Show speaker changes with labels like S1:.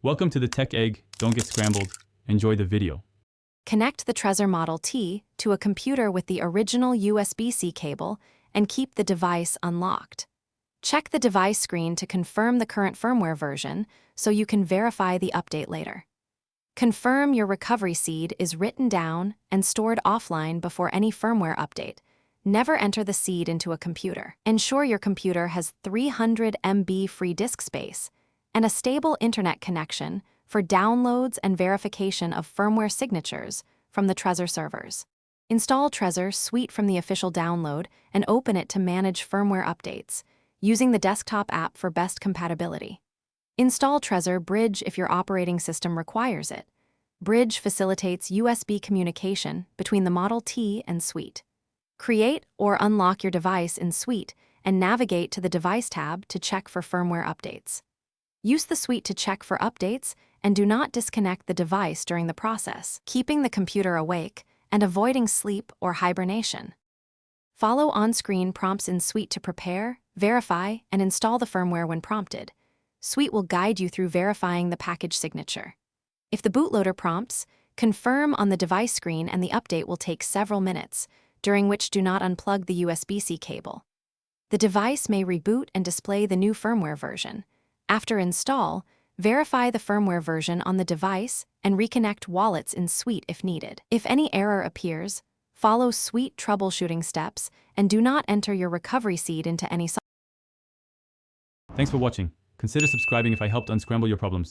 S1: Welcome to the Tech Egg. Don't get scrambled. Enjoy the video.
S2: Connect the Trezor Model T to a computer with the original USB-C cable and keep the device unlocked. Check the device screen to confirm the current firmware version so you can verify the update later. Confirm your recovery seed is written down and stored offline before any firmware update. Never enter the seed into a computer. Ensure your computer has 300 MB free disk space and a stable internet connection for downloads and verification of firmware signatures from the Trezor servers. Install Trezor Suite from the official download and open it to manage firmware updates, using the desktop app for best compatibility. Install Trezor Bridge if your operating system requires it. Bridge facilitates USB communication between the Model T and Suite. Create or unlock your device in Suite and navigate to the Device tab to check for firmware updates. Use the Suite to check for updates and do not disconnect the device during the process, keeping the computer awake and avoiding sleep or hibernation. Follow on-screen prompts in Suite to prepare, verify, and install the firmware when prompted. Suite will guide you through verifying the package signature. If the bootloader prompts, confirm on the device screen and the update will take several minutes, during which do not unplug the USB-C cable. The device may reboot and display the new firmware version. After install, verify the firmware version on the device and reconnect wallets in Suite if needed. If any error appears, follow Suite troubleshooting steps and do not enter your recovery seed into any software.
S1: Thanks for watching. Consider subscribing if I helped unscramble your problems.